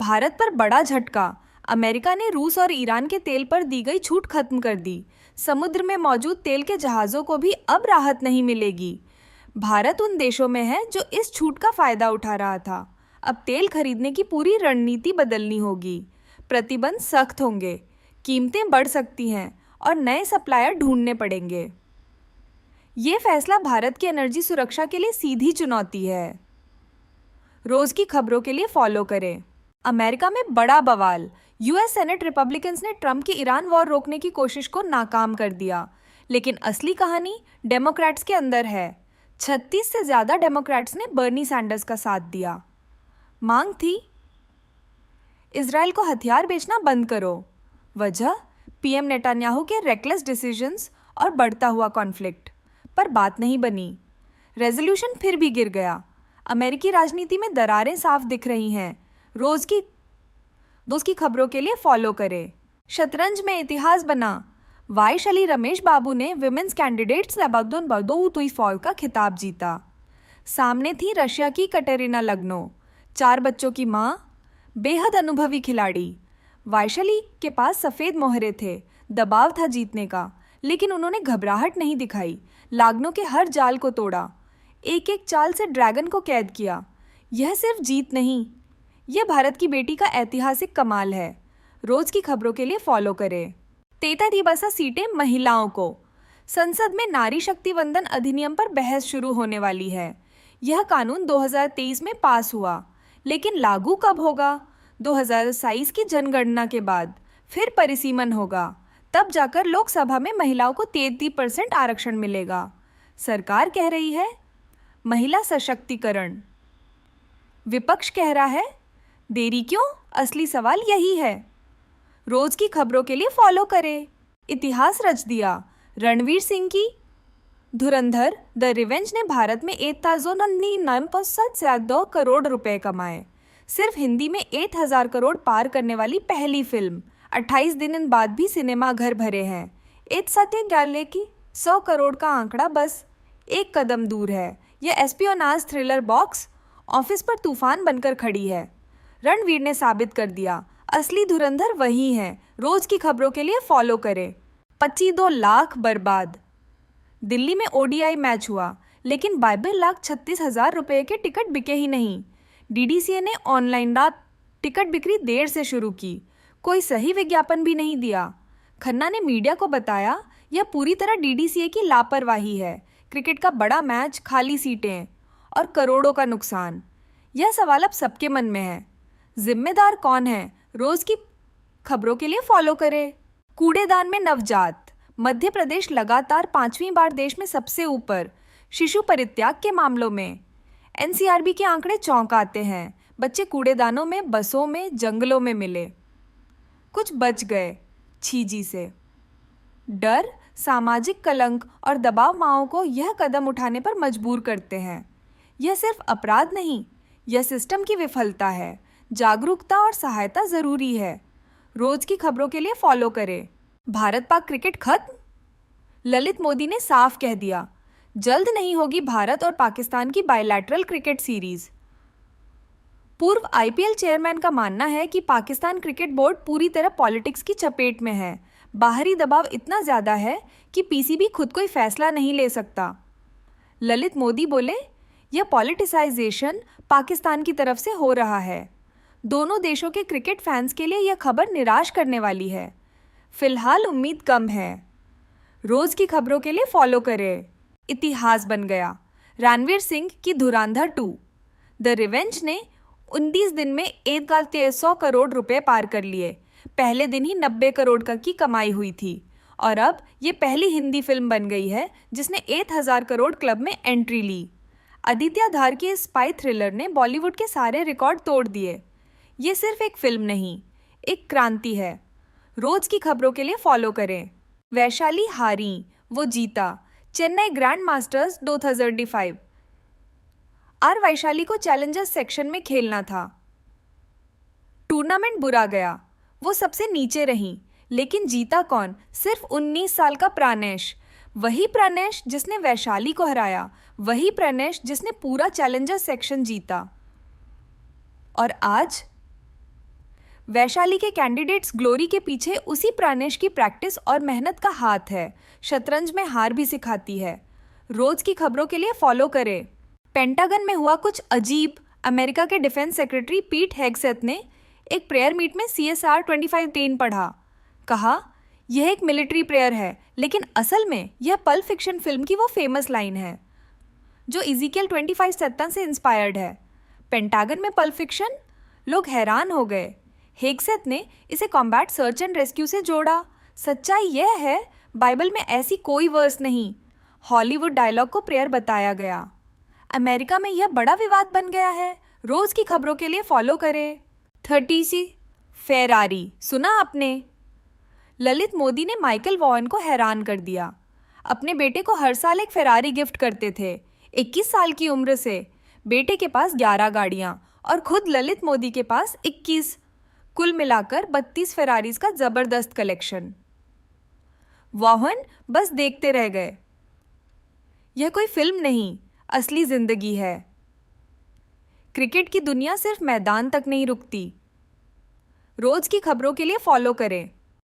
भारत पर बड़ा झटका। अमेरिका ने रूस और ईरान के तेल पर दी गई छूट खत्म कर दी। समुद्र में मौजूद तेल के जहाज़ों को भी अब राहत नहीं मिलेगी। भारत उन देशों में है जो इस छूट का फायदा उठा रहा था। अब तेल खरीदने की पूरी रणनीति बदलनी होगी। प्रतिबंध सख्त होंगे, कीमतें बढ़ सकती हैं और नए सप्लायर ढूंढने पड़ेंगे। ये फैसला भारत की एनर्जी सुरक्षा के लिए सीधी चुनौती है। रोज की खबरों के लिए फॉलो करें। अमेरिका में बड़ा बवाल। यूएस सेनेट रिपब्लिकन्स ने ट्रंप की ईरान वॉर रोकने की कोशिश को नाकाम कर दिया, लेकिन असली कहानी डेमोक्रेट्स के अंदर है। 36 से ज्यादा डेमोक्रेट्स ने बर्नी सैंडर्स का साथ दिया। मांग थी, इजराइल को हथियार बेचना बंद करो। वजह, पीएम नेतन्याहू के रेकलेस डिसीजंस और बढ़ता हुआ कॉन्फ्लिक्ट। पर बात नहीं बनी। रेजोल्यूशन फिर भी गिर गया। अमेरिकी राजनीति में दरारें साफ दिख रही हैं। रोज की खबरों के लिए फॉलो करें। शतरंज में इतिहास बना। वाइशाली रमेश बाबू ने विमेंस कैंडिडेट्स लैबगडोन बर्दोउतुइफॉल का खिताब जीता। सामने थी रशिया की कटेरिना लग्नो, 4 बच्चों की मां, बेहद अनुभवी खिलाड़ी। वाइशाली के पास सफ़ेद मोहरे थे, दबाव था जीतने का, लेकिन उन्होंने घबराहट नहीं दिखाई। लाग्नो के हर जाल को तोड़ा, एक एक चाल से ड्रैगन को कैद किया। यह सिर्फ जीत नहीं, यह भारत की बेटी का ऐतिहासिक कमाल है। रोज की खबरों के लिए फॉलो करें। 33 सीटें महिलाओं को। संसद में नारी शक्ति वंदन अधिनियम पर बहस शुरू होने वाली है। यह कानून 2023 में पास हुआ, लेकिन लागू कब होगा? 2027 की जनगणना के बाद। फिर परिसीमन होगा, तब जाकर लोकसभा में महिलाओं को 33% आरक्षण मिलेगा। सरकार कह रही है महिला सशक्तिकरण, विपक्ष कह रहा है देरी क्यों? असली सवाल यही है। रोज की खबरों के लिए फॉलो करें। इतिहास रच दिया। रणवीर सिंह की धुरंधर द रिवेंज ने भारत में 8,997 करोड़ रुपए कमाए। सिर्फ हिंदी में 8,000 करोड़ पार करने वाली पहली फिल्म। 28 दिन बाद भी सिनेमा घर भरे हैं। एक सत्य डाले की 100 करोड़ का आंकड़ा बस एक कदम दूर है। यह एस्पियोनाज थ्रिलर बॉक्स ऑफिस पर तूफान बनकर खड़ी है। रणवीर ने साबित कर दिया असली धुरंधर वही है। रोज की खबरों के लिए फॉलो करें। 25 लाख बर्बाद। दिल्ली में ओडीआई मैच हुआ, लेकिन 22,36,000 रुपए के टिकट बिके ही नहीं। डीडीसीए ने ऑनलाइन रात टिकट बिक्री देर से शुरू की। कोई सही विज्ञापन भी नहीं दिया। खन्ना ने मीडिया को बताया यह पूरी तरह डीडीसीए की लापरवाही है। क्रिकेट का बड़ा मैच, खाली सीटें और करोड़ों का नुकसान। यह सवाल अब सबके मन में है। जिम्मेदार कौन है? रोज की खबरों के लिए फॉलो करें। कूड़ेदान में नवजात। मध्य प्रदेश लगातार 5वीं बार देश में सबसे ऊपर शिशु परित्याग के मामलों में। एनसीआरबी के आंकड़े चौंकाते हैं। बच्चे कूड़ेदानों में, बसों में, जंगलों में मिले। कुछ बच गए छीजी से। डर, सामाजिक कलंक और दबाव माओ को यह कदम उठाने पर मजबूर करते हैं। यह सिर्फ अपराध नहीं, यह सिस्टम की विफलता है। जागरूकता और सहायता जरूरी है। रोज की खबरों के लिए फॉलो करें। भारत पाक क्रिकेट खत्म? ललित मोदी ने साफ कह दिया, जल्द नहीं होगी भारत और पाकिस्तान की बायलैटरल क्रिकेट सीरीज। पूर्व आईपीएल चेयरमैन का मानना है कि पाकिस्तान क्रिकेट बोर्ड पूरी तरह पॉलिटिक्स की चपेट में है। बाहरी दबाव इतना ज्यादा है कि पीसीबी खुद कोई फैसला नहीं ले सकता। ललित मोदी बोले, यह पॉलिटिसाइजेशन पाकिस्तान की तरफ से हो रहा है। दोनों देशों के क्रिकेट फैंस के लिए यह खबर निराश करने वाली है। फिलहाल उम्मीद कम है। रोज की खबरों के लिए फॉलो करें। इतिहास बन गया। रणवीर सिंह की धुरंधर 2 द रिवेंज ने 19 दिन में 1,300 करोड़ रुपए पार कर लिए। पहले दिन ही 90 करोड़ का की कमाई हुई थी और अब ये पहली हिंदी फिल्म बन गई है जिसने 8,000 करोड़ क्लब में एंट्री ली। आदित्य धार की इस स्पाई थ्रिलर ने बॉलीवुड के सारे रिकॉर्ड तोड़ दिए। ये सिर्फ एक फिल्म नहीं, एक क्रांति है। रोज की खबरों के लिए फॉलो करें। वैशाली हारी, वो जीता। Chennai grand masters 2025। R Vaishali को चैलेंजर्स सेक्शन में खेलना था। टूर्नामेंट बुरा गया, वो सबसे नीचे रहीं, लेकिन जीता कौन? सिर्फ 19 साल का प्राणेश। वही प्राणेश जिसने वैशाली को हराया, वही प्राणेश जिसने पूरा चैलेंजर्स सेक्शन जीता। और आज वैशाली के कैंडिडेट्स ग्लोरी के पीछे उसी प्राणेश की प्रैक्टिस और मेहनत का हाथ है। शतरंज में हार भी सिखाती है। रोज की खबरों के लिए फॉलो करें। पेंटागन में हुआ कुछ अजीब। अमेरिका के डिफेंस सेक्रेटरी पीट हेगसेथ ने एक प्रेयर मीट में CSR 2510 पढ़ा। कहा, यह एक मिलिट्री प्रेयर है, लेकिन असल में यह पल्प फिक्शन फिल्म की वो फेमस लाइन है जो इज़ीकियल 25:17 से इंस्पायर्ड है। पेंटागन में पल्प फिक्शन? लोग हैरान हो गए। हेगसेथ ने इसे कॉम्बैट सर्च एंड रेस्क्यू से जोड़ा। सच्चाई यह है, बाइबल में ऐसी कोई वर्स नहीं। हॉलीवुड डायलॉग को प्रेयर बताया गया। अमेरिका में यह बड़ा विवाद बन गया है। रोज की खबरों के लिए फॉलो करें। 30सी फेरारी सुना आपने? ललित मोदी ने माइकल वॉन को हैरान कर दिया। अपने बेटे को हर साल एक फेरारी गिफ्ट करते थे। 21 साल की उम्र से बेटे के पास 11 गाड़ियां और खुद ललित मोदी के पास 21। कुल मिलाकर 32 फेरारीज का जबरदस्त कलेक्शन। वॉहन बस देखते रह गए। यह कोई फिल्म नहीं, असली जिंदगी है। क्रिकेट की दुनिया सिर्फ मैदान तक नहीं रुकती। रोज की खबरों के लिए फॉलो करें।